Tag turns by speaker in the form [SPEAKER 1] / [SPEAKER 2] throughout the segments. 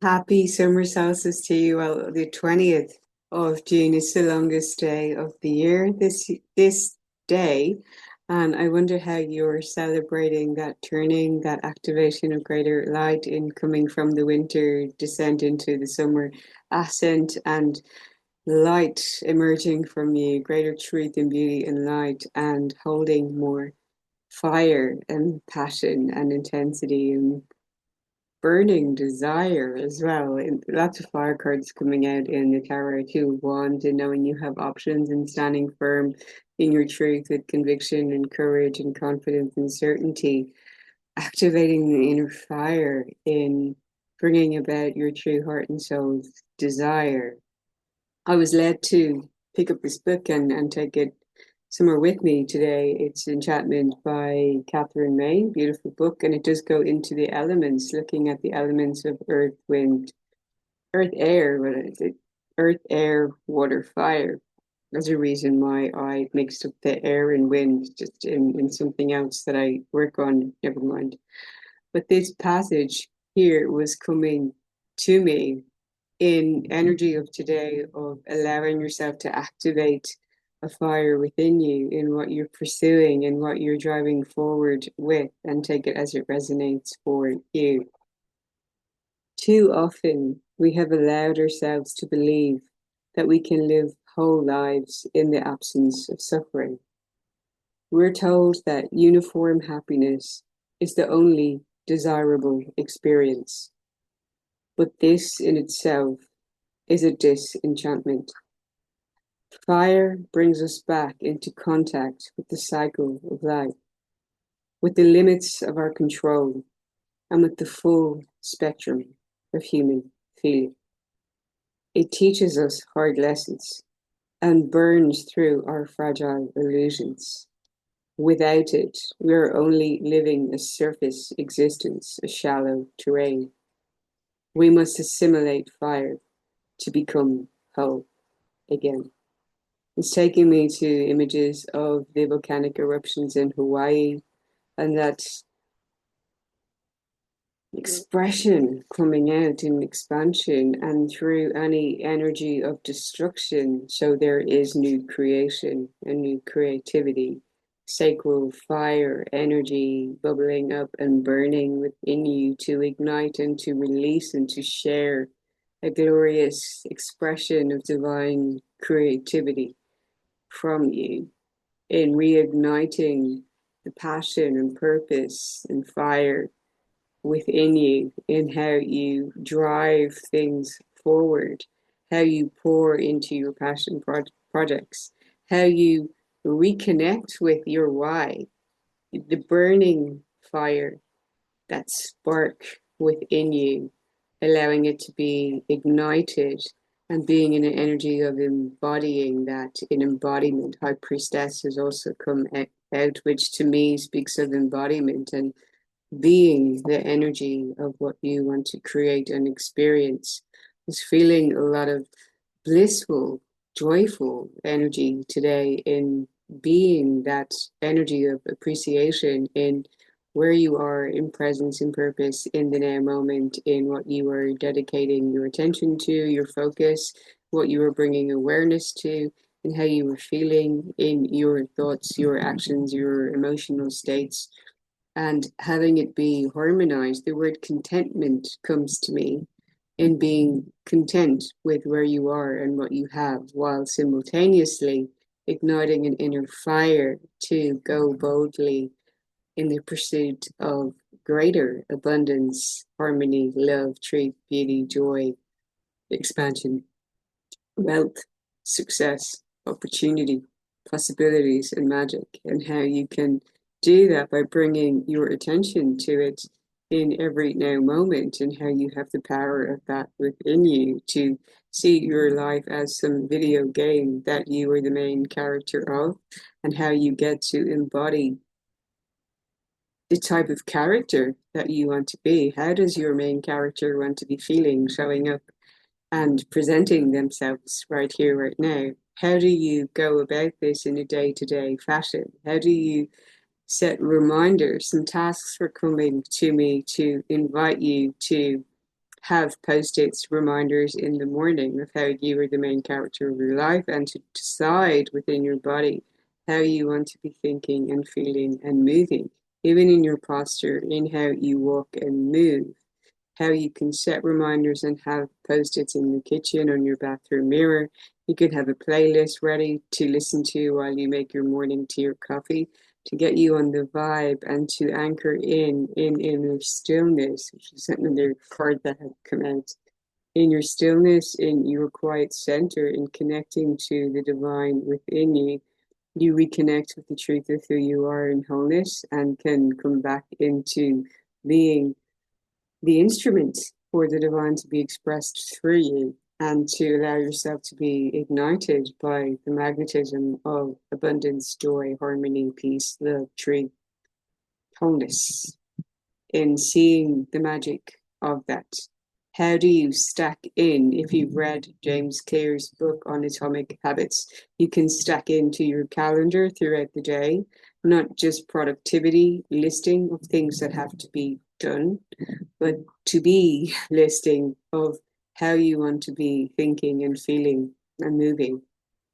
[SPEAKER 1] Happy summer solstice to you. Well, the 20th of June is the longest day of the year this day. And I wonder how you're celebrating that turning, that activation of greater light in coming from the winter descent into the summer ascent and light emerging from you, greater truth and beauty and light, and holding more fire and passion and intensity and burning desire as well. And lots of fire cards coming out in the Tower Two of Wands, and knowing you have options and standing firm in your truth with conviction and courage and confidence and certainty, activating the inner fire in bringing about your true heart and soul's desire. I was led to pick up this book and take it somewhere with me today. It's Enchantment by Catherine May, beautiful book, and it does go into the elements, looking at the elements of earth, wind, earth, air, what is it? Earth, air, water, fire. There's a reason why I mixed up the air and wind just in something else that I work on, never mind. But this passage here was coming to me in energy of today of allowing yourself to activate a fire within you in what you're pursuing and what you're driving forward with, and take it as it resonates for you. Too often we have allowed ourselves to believe that we can live whole lives in the absence of suffering. We're told that uniform happiness is the only desirable experience, but this in itself is a disenchantment. Fire brings us back into contact with the cycle of life, with the limits of our control, and with the full spectrum of human feeling. It teaches us hard lessons and burns through our fragile illusions. Without it, we are only living a surface existence, a shallow terrain. We must assimilate fire to become whole again. It's taking me to images of the volcanic eruptions in Hawaii and that expression coming out in expansion and through any energy of destruction. So there is new creation and new creativity, sacral fire energy bubbling up and burning within you to ignite and to release and to share a glorious expression of divine creativity from you in reigniting the passion and purpose and fire within you in how you drive things forward, how you pour into your passion projects, how you reconnect with your why, the burning fire, that spark within you, allowing it to be ignited and being in an energy of embodying that. In embodiment, High Priestess has also come out, which to me speaks of embodiment and being the energy of what you want to create and experience. I was feeling a lot of blissful, joyful energy today in being that energy of appreciation in where you are in presence and purpose in the now moment, in what you are dedicating your attention to, your focus, what you are bringing awareness to, and how you were feeling in your thoughts, your actions, your emotional states, and having it be harmonized. The word contentment comes to me in being content with where you are and what you have, while simultaneously igniting an inner fire to go boldly in the pursuit of greater abundance, harmony, love, truth, beauty, joy, expansion, wealth, success, opportunity, possibilities, and magic, and how you can do that by bringing your attention to it in every now moment, and how you have the power of that within you to see your life as some video game that you are the main character of, and how you get to embody the type of character that you want to be. How does your main character want to be feeling, showing up and presenting themselves right here, right now? How do you go about this in a day to day fashion? How do you set reminders? Some tasks were coming to me to invite you to have post-its reminders in the morning of how you are the main character of your life, and to decide within your body how you want to be thinking and feeling and moving, even in your posture, in how you walk and move, how you can set reminders and have post-its in the kitchen, on your bathroom mirror. You could have a playlist ready to listen to while you make your morning tea or coffee, to get you on the vibe and to anchor in inner stillness, which is another card that had come out. In your stillness, in your quiet center, in connecting to the divine within you, you reconnect with the truth of who you are in wholeness and can come back into being the instrument for the divine to be expressed through you, and to allow yourself to be ignited by the magnetism of abundance, joy, harmony, peace, love, truth, wholeness, in seeing the magic of that. How do you stack in? If you've read James Clear's book on atomic habits, you can stack into your calendar throughout the day, not just productivity listing of things that have to be done, but to be listing of how you want to be thinking and feeling and moving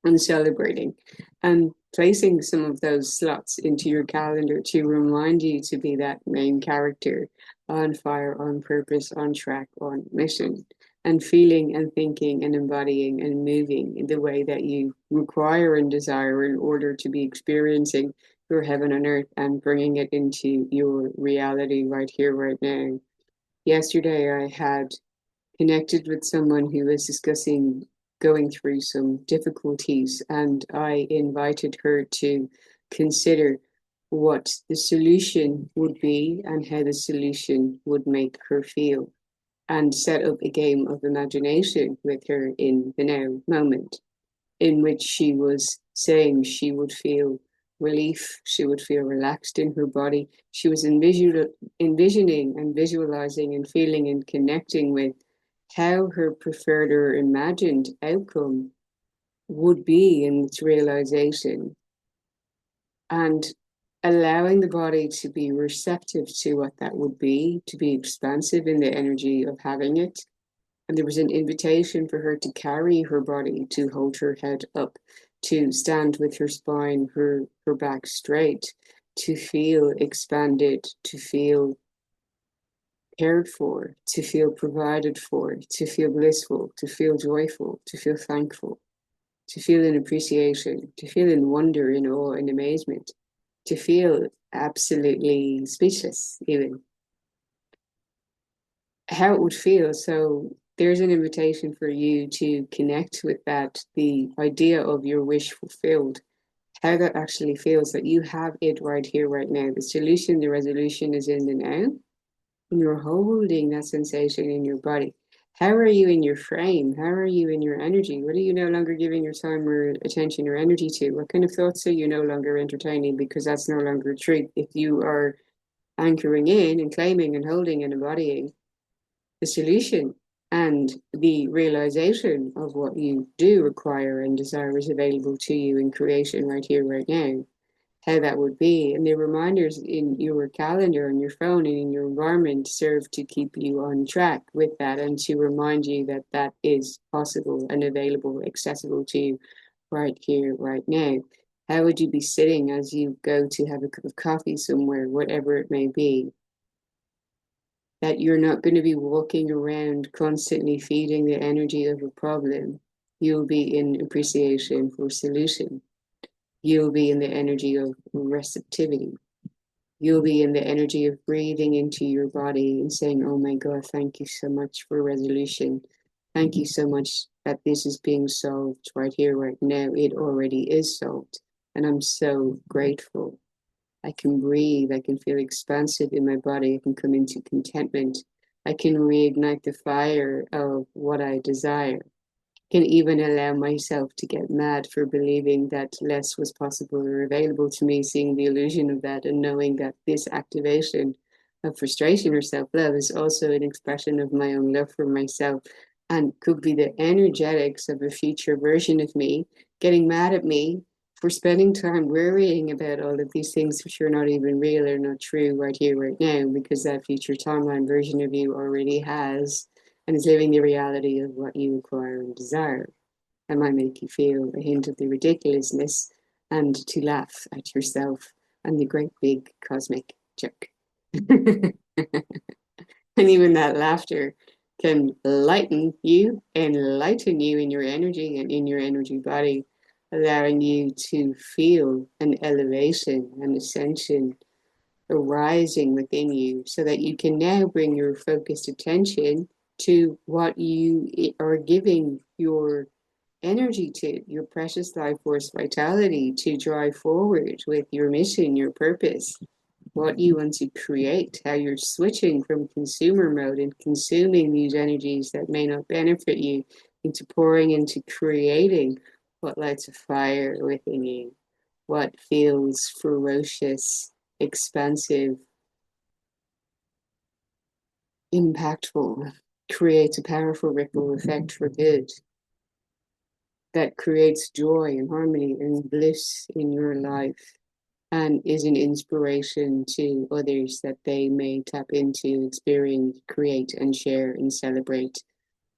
[SPEAKER 1] and celebrating, and placing some of those slots into your calendar to remind you to be that main character, on fire, on purpose, on track, on mission, and feeling and thinking and embodying and moving in the way that you require and desire in order to be experiencing your heaven on earth and bringing it into your reality right here, right now. Yesterday, I had connected with someone who was discussing going through some difficulties, and I invited her to consider what the solution would be and how the solution would make her feel, and set up a game of imagination with her in the now moment, in which she was saying she would feel relief, she would feel relaxed in her body. She was envisioning and visualizing and feeling and connecting with how her preferred or imagined outcome would be in its realization, and allowing the body to be receptive to what that would be, to be expansive in the energy of having it. And there was an invitation for her to carry her body, to hold her head up, to stand with her spine, her back straight, to feel expanded, to feel cared for, to feel provided for, to feel blissful, to feel joyful, to feel thankful, to feel in appreciation, to feel in wonder, in awe, in amazement, to feel absolutely speechless, even how it would feel. So there's an invitation for you to connect with that, the idea of your wish fulfilled, how that actually feels, that you have it right here, right now. The solution, the resolution is in the now, and you're holding that sensation in your body. How are you in your frame? How are you in your energy? What are you no longer giving your time or attention or energy to? What kind of thoughts are you no longer entertaining? Because that's no longer truth. If you are anchoring in and claiming and holding and embodying the solution and the realization of what you do require and desire is available to you in creation right here, right now, how that would be. And the reminders in your calendar, on your phone, and in your environment serve to keep you on track with that, and to remind you that that is possible and available, accessible to you right here, right now. How would you be sitting as you go to have a cup of coffee somewhere, whatever it may be? That you're not going to be walking around constantly feeding the energy of a problem. You'll be in appreciation for solution. You'll be in the energy of receptivity. You'll be in the energy of breathing into your body and saying, oh my God, thank you so much for resolution. Thank you so much that this is being solved right here, right now. It already is solved. And I'm so grateful. I can breathe. I can feel expansive in my body. I can come into contentment. I can reignite the fire of what I desire. Can even allow myself to get mad for believing that less was possible or available to me, seeing the illusion of that, and knowing that this activation of frustration or self-love is also an expression of my own love for myself, and could be the energetics of a future version of me getting mad at me for spending time worrying about all of these things which are not even real or not true right here, right now, because that future timeline version of you already has and is living the reality of what you require and desire. That might make you feel a hint of the ridiculousness and to laugh at yourself and the great big cosmic joke. And even that laughter can enlighten you in your energy and in your energy body, allowing you to feel an elevation, an ascension arising within you, so that you can now bring your focused attention to what you are giving your energy to, your precious life force vitality to drive forward with your mission, your purpose, what you want to create, how you're switching from consumer mode and consuming these energies that may not benefit you into pouring into creating what lights a fire within you, what feels ferocious, expansive, impactful, creates a powerful ripple effect for good that creates joy and harmony and bliss in your life and is an inspiration to others that they may tap into, experience, create, and share and celebrate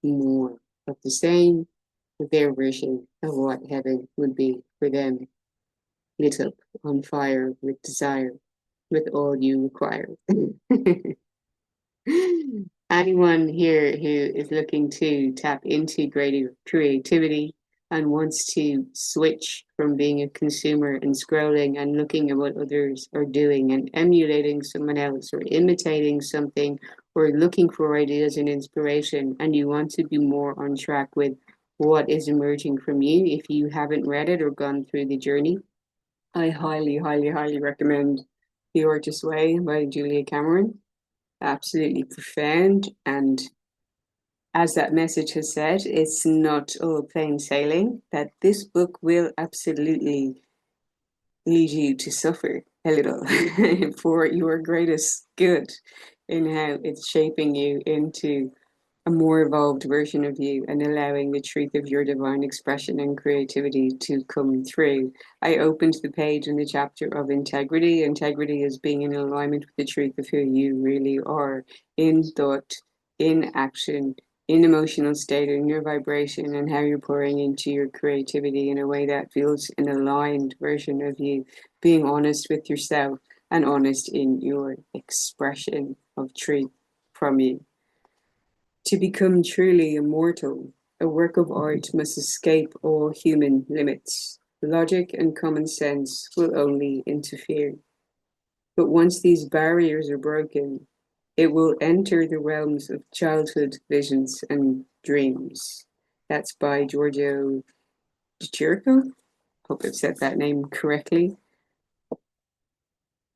[SPEAKER 1] more of the same, with their version of what heaven would be for them, lit up on fire with desire, with all you require. Anyone here who is looking to tap into greater creativity and wants to switch from being a consumer and scrolling and looking at what others are doing and emulating someone else or imitating something or looking for ideas and inspiration, and you want to be more on track with what is emerging from you, if you haven't read it or gone through the journey, I highly, highly, highly recommend The Orchis Way by Julia Cameron. Absolutely profound. And as that message has said, it's not all plain sailing, that this book will absolutely lead you to suffer a little for your greatest good in how it's shaping you into a more evolved version of you and allowing the truth of your divine expression and creativity to come through. I opened the page in the chapter of integrity. Integrity is being in alignment with the truth of who you really are in thought, in action, in emotional state, in your vibration, and how you're pouring into your creativity in a way that feels an aligned version of you, being honest with yourself and honest in your expression of truth from you. To become truly immortal, a work of art must escape all human limits. Logic and common sense will only interfere. But once these barriers are broken, it will enter the realms of childhood visions and dreams. That's by Giorgio de Chirico. Hope I've said that name correctly.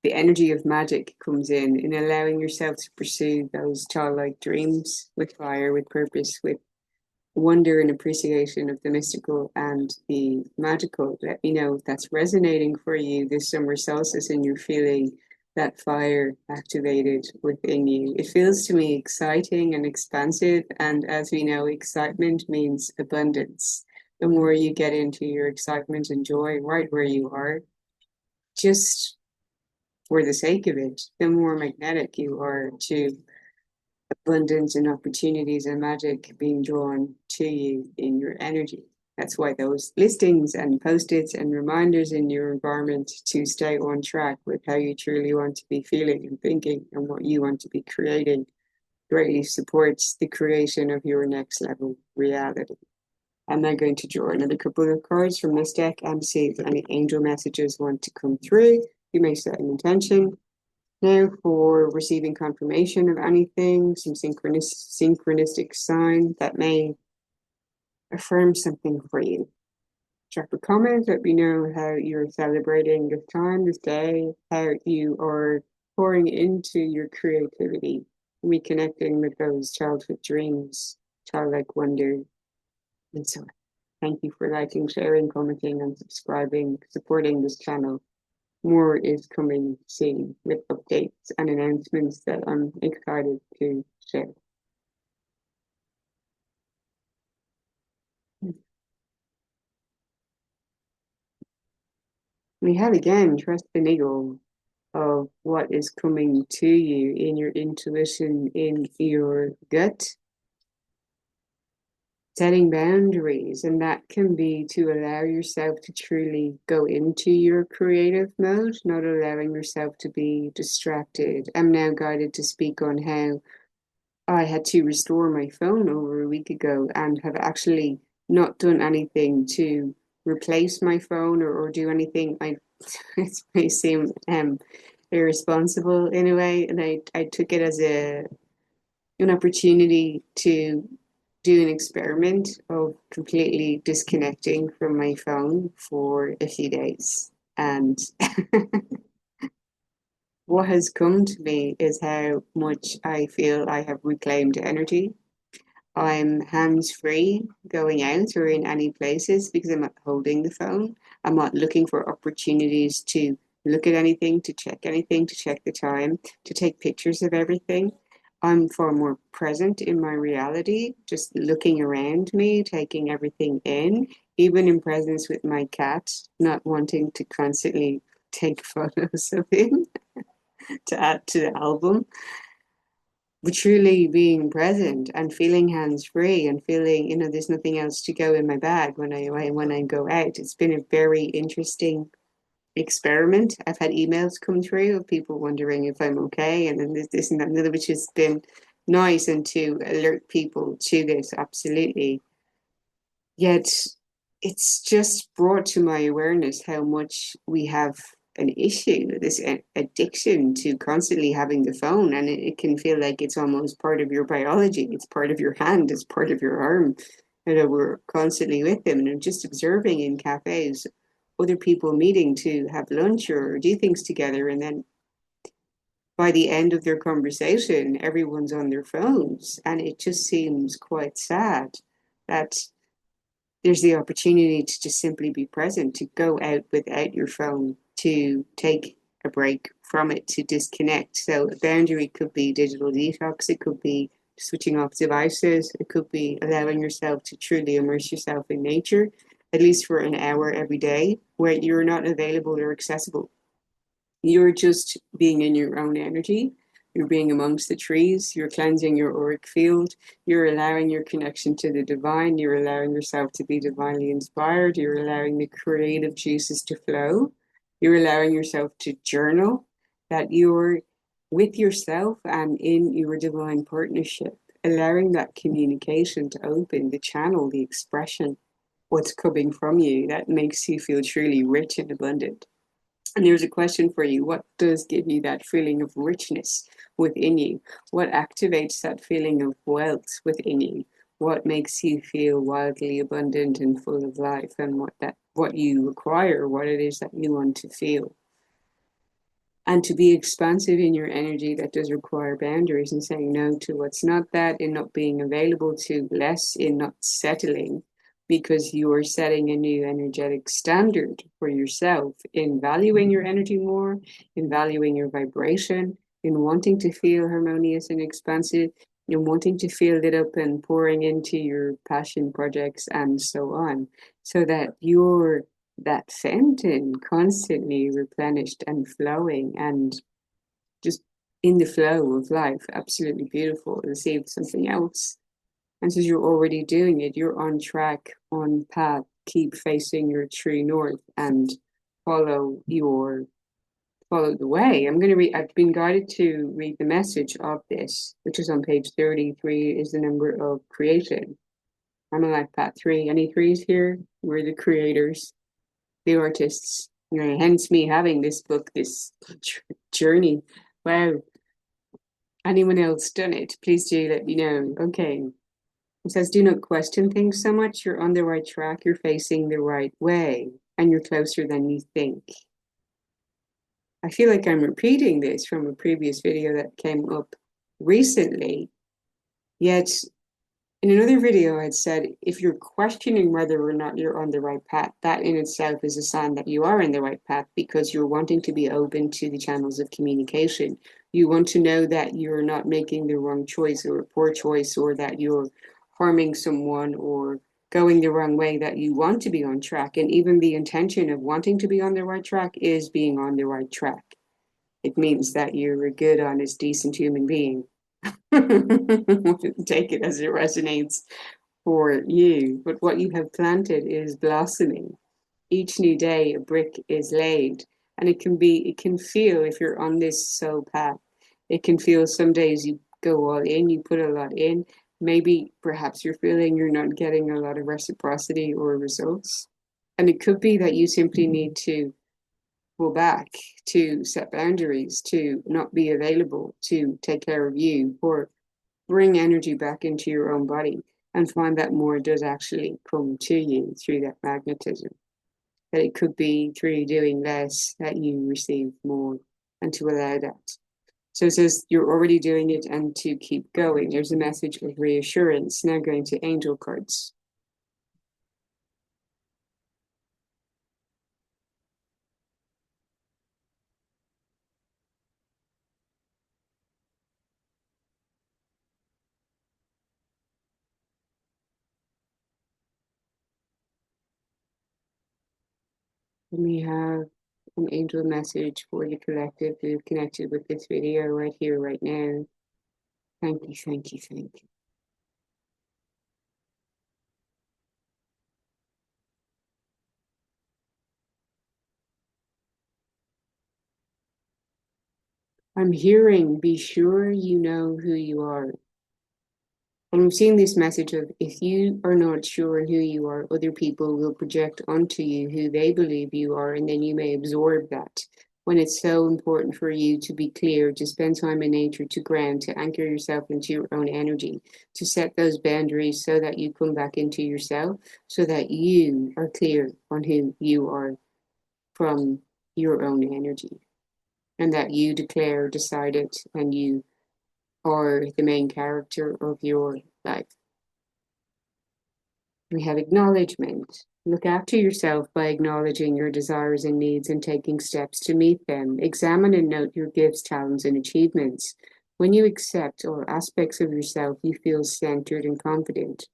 [SPEAKER 1] The energy of magic comes in allowing yourself to pursue those childlike dreams with fire, with purpose, with wonder and appreciation of the mystical and the magical. Let me know if that's resonating for you this summer solstice and you're feeling that fire activated within you. It feels to me exciting and expansive. And as we know, excitement means abundance. The more you get into your excitement and joy right where you are, just for the sake of it, the more magnetic you are to abundance and opportunities and magic being drawn to you in your energy. That's why those listings and post-its and reminders in your environment to stay on track with how you truly want to be feeling and thinking and what you want to be creating greatly supports the creation of your next level reality. I'm now going to draw another couple of cards from this deck and see if any angel messages want to come through. You may set an intention now for receiving confirmation of anything, some synchronistic sign that may affirm something for you. Drop a comment, let me know how you're celebrating this time, this day, how you are pouring into your creativity, reconnecting with those childhood dreams, childlike wonder, and so on. Thank you for liking, sharing, commenting, and subscribing, supporting this channel. More is coming soon with updates and announcements that I'm excited to share. We have again trust the niggle of what is coming to you in your intuition, in your gut, setting boundaries, and that can be to allow yourself to truly go into your creative mode, not allowing yourself to be distracted. I'm now guided to speak on how I had to restore my phone over a week ago and have actually not done anything to replace my phone or do anything. It may seem irresponsible in a way, and I took it as an opportunity to do an experiment of completely disconnecting from my phone for a few days. And what has come to me is how much I feel I have reclaimed energy. I'm hands-free going out or in any places because I'm not holding the phone. I'm not looking for opportunities to look at anything, to check the time, to take pictures of everything. I'm far more present in my reality, just looking around me, taking everything in, even in presence with my cat, not wanting to constantly take photos of him to add to the album, but truly being present and feeling hands free and feeling, there's nothing else to go in my bag when I go out. It's been a very interesting experiment. I've had emails come through of people wondering if I'm okay, and then this and that and the other, which has been nice, and to alert people to this, absolutely. Yet it's just brought to my awareness how much we have an issue, this addiction to constantly having the phone. And it can feel like it's almost part of your biology. It's part of your hand, it's part of your arm. We're constantly with them. And I'm just observing in cafes, other people meeting to have lunch or do things together. And then by the end of their conversation, everyone's on their phones. And it just seems quite sad that there's the opportunity to just simply be present, to go out without your phone, to take a break from it, to disconnect. So a boundary could be digital detox, it could be switching off devices, it could be allowing yourself to truly immerse yourself in nature, at least for an hour every day, where you're not available or accessible. You're just being in your own energy. You're being amongst the trees. You're cleansing your auric field. You're allowing your connection to the divine. You're allowing yourself to be divinely inspired. You're allowing the creative juices to flow. You're allowing yourself to journal, that you're with yourself and in your divine partnership, allowing that communication to open, the channel, the expression, what's coming from you that makes you feel truly rich and abundant. And there's a question for you. What does give you that feeling of richness within you? What activates that feeling of wealth within you? What makes you feel wildly abundant and full of life, and what you require, what it is that you want to feel? And to be expansive in your energy, that does require boundaries and saying no to what's not that, in not being available to less, in not settling, because you are setting a new energetic standard for yourself in valuing your energy more, in valuing your vibration, in wanting to feel harmonious and expansive, in wanting to feel lit up and pouring into your passion projects and so on, so that you're that fountain constantly replenished and flowing and just in the flow of life. Absolutely beautiful. Receive something else. And so you're already doing it. You're on track, on path. Keep facing your true north and follow the way. I've been guided to read the message of this, which is on page 33, is the number of creation. I'm a life path 3. Any threes here? We're the creators, the artists. Hence me having this book, this journey. Wow. Anyone else done it? Please do let me know. Okay. It says, do not question things so much. You're on the right track. You're facing the right way, and you're closer than you think. I feel like I'm repeating this from a previous video that came up recently. Yet in another video, I'd said, if you're questioning whether or not you're on the right path, that in itself is a sign that you are in the right path, because you're wanting to be open to the channels of communication. You want to know that you're not making the wrong choice or a poor choice, or that you're harming someone or going the wrong way, that you want to be on track. And even the intention of wanting to be on the right track is being on the right track. It means that you're a good, honest, decent human being. Take it as it resonates. for you, but what you have planted is blossoming. Each new day, a brick is laid, and it can feel, if you're on this soul path, it can feel some days you go all in, you put a lot in. Maybe perhaps you're feeling you're not getting a lot of reciprocity or results. And it could be that you simply need to pull back, to set boundaries, to not be available, to take care of you, or bring energy back into your own body and find that more does actually come to you through that magnetism. That it could be through doing less that you receive more, and to allow that. So it says you're already doing it and to keep going. There's a message of reassurance. Now going to angel cards. And we have an angel message for the collective who connected with this video right here, right now. Thank you, thank you, thank you. I'm hearing, be sure you know who you are. And I'm seeing this message of if you are not sure who you are, other people will project onto you who they believe you are, and then you may absorb that. When it's so important for you to be clear, to spend time in nature, to ground, to anchor yourself into your own energy, to set those boundaries so that you come back into yourself, so that you are clear on who you are from your own energy, and that you declare, decide it, and you are the main character of your life. We have acknowledgement. Look after yourself by acknowledging your desires and needs and taking steps to meet them. Examine and note your gifts, talents, and achievements. When you accept all aspects of yourself, you feel centered and confident.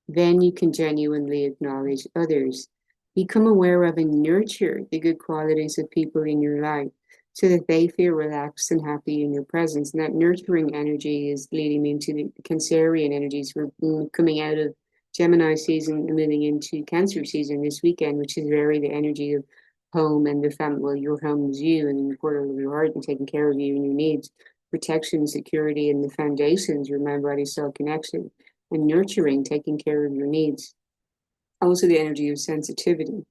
[SPEAKER 1] Then you can genuinely acknowledge others. Become aware of and nurture the good qualities of people in your life so that they feel relaxed and happy in your presence. And that nurturing energy is leading me into the Cancerian energies. We're coming out of Gemini season and moving into Cancer season this weekend, which is very the energy of home and the family. Well, your home is you and the portal of your heart and taking care of you and your needs, protection, security, and the foundations, your mind, body, soul connection, and nurturing, taking care of your needs. Also, the energy of sensitivity.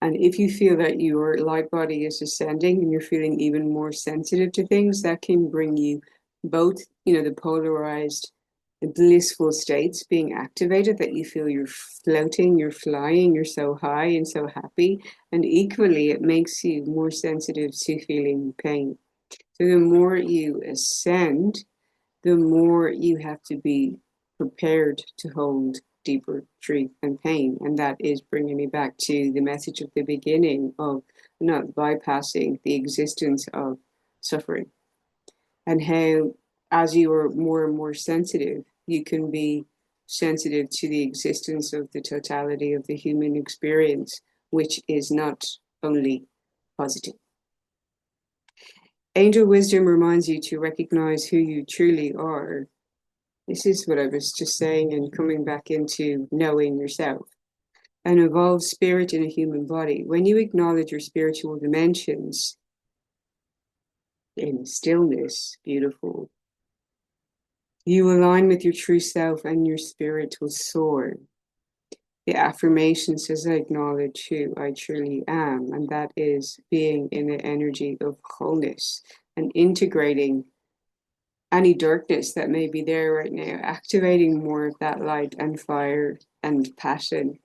[SPEAKER 1] And if you feel that your light body is ascending and you're feeling even more sensitive to things, that can bring you both, the polarized blissful states being activated, that you feel you're floating, you're flying, you're so high and so happy. And equally, it makes you more sensitive to feeling pain. So the more you ascend, the more you have to be prepared to hold deeper truth and pain. And that is bringing me back to the message of the beginning of not bypassing the existence of suffering, and how, as you are more and more sensitive, you can be sensitive to the existence of the totality of the human experience, which is not only positive. Angel wisdom reminds you to recognize who you truly are. This is what I was just saying, and coming back into knowing yourself. An evolved spirit in a human body. When you acknowledge your spiritual dimensions in stillness, beautiful, you align with your true self and your spirit will soar. The affirmation says, I acknowledge who I truly am, and that is being in the energy of wholeness and integrating any darkness that may be there right now, activating more of that light and fire and passion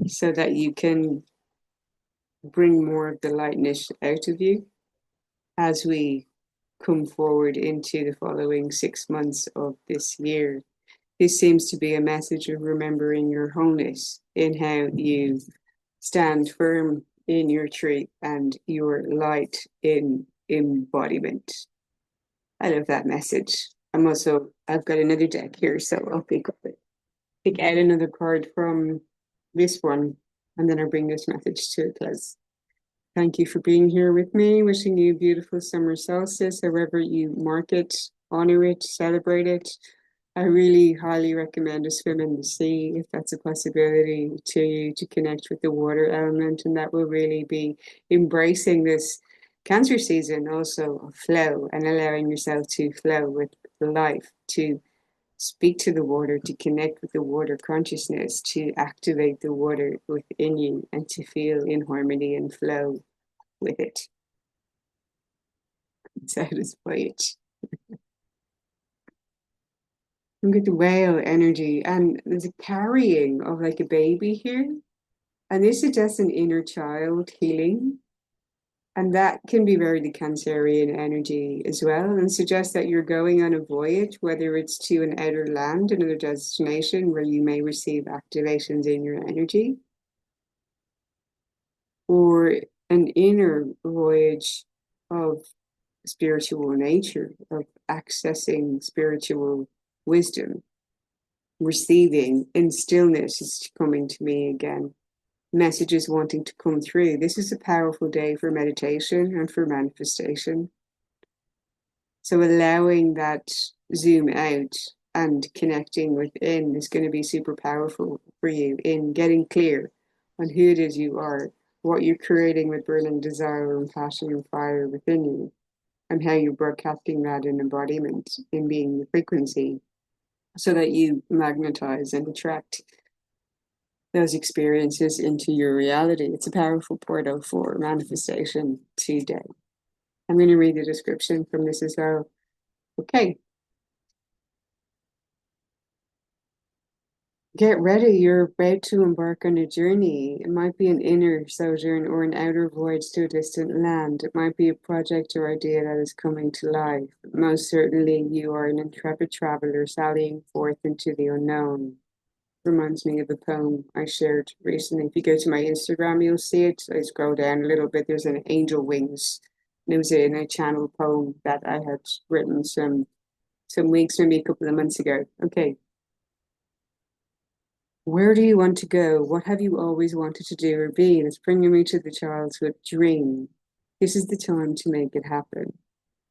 [SPEAKER 1] so that you can bring more of the lightness out of you as we come forward into the following 6 months of this year. This seems to be a message of remembering your wholeness in how you stand firm in your truth and your light in embodiment. I love that message. I've got another deck here, so I'll pick out another card from this one, and then I'll bring this message to a close. Thank you for being here with me. Wishing you a beautiful summer solstice, however you mark it, honor it, celebrate it. I really highly recommend a swim in the sea if that's a possibility to you to connect with the water element, and that will really be embracing this Cancer season also of flow and allowing yourself to flow with life, to speak to the water, to connect with the water consciousness, to activate the water within you, and to feel in harmony and flow with it. Satisfy it. Look at the whale energy, and there's a carrying of like a baby here. And this suggests an inner child healing. And that can be very the Cancerian energy as well, and suggests that you're going on a voyage, whether it's to an outer land, another destination where you may receive activations in your energy, or an inner voyage of spiritual nature, of accessing spiritual wisdom, receiving in stillness is coming to me again. Messages wanting to come through. This is a powerful day for meditation and for manifestation. So allowing that zoom out and connecting within is going to be super powerful for you in getting clear on who it is you are, what you're creating with burning desire and passion and fire within you, and how you're broadcasting that in embodiment, in being the frequency, so that you magnetize and attract those experiences into your reality. It's a powerful portal for manifestation today. I'm going to read the description from this as well. Okay. Get ready, you're about to embark on a journey. It might be an inner sojourn or an outer voyage to a distant land. It might be a project or idea that is coming to life. Most certainly, you are an intrepid traveler sallying forth into the unknown. Reminds me of a poem I shared recently. If you go to my Instagram, you'll see it. I scroll down a little bit. There's an angel wings. And it was in a channel poem that I had written some weeks, maybe a couple of months ago. Okay. Where do you want to go? What have you always wanted to do or be? It's bringing me to the childhood dream. This is the time to make it happen.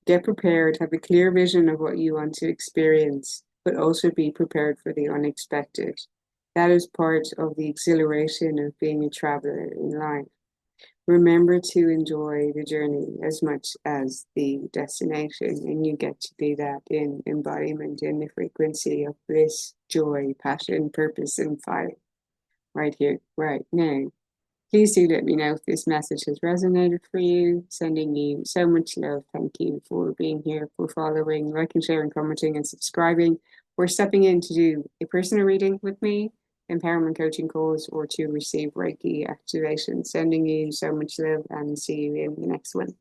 [SPEAKER 1] Get prepared, have a clear vision of what you want to experience, but also be prepared for the unexpected. That is part of the exhilaration of being a traveler in life. Remember to enjoy the journey as much as the destination, and you get to be that in embodiment, in the frequency of bliss, joy, passion, purpose, and fire right here, right now. Please do let me know if this message has resonated for you. Sending you so much love. Thank you for being here, for following, liking, sharing, commenting, and subscribing, for stepping in to do a personal reading with me, empowerment coaching calls, or to receive Reiki activation. Sending you so much love and see you in the next one.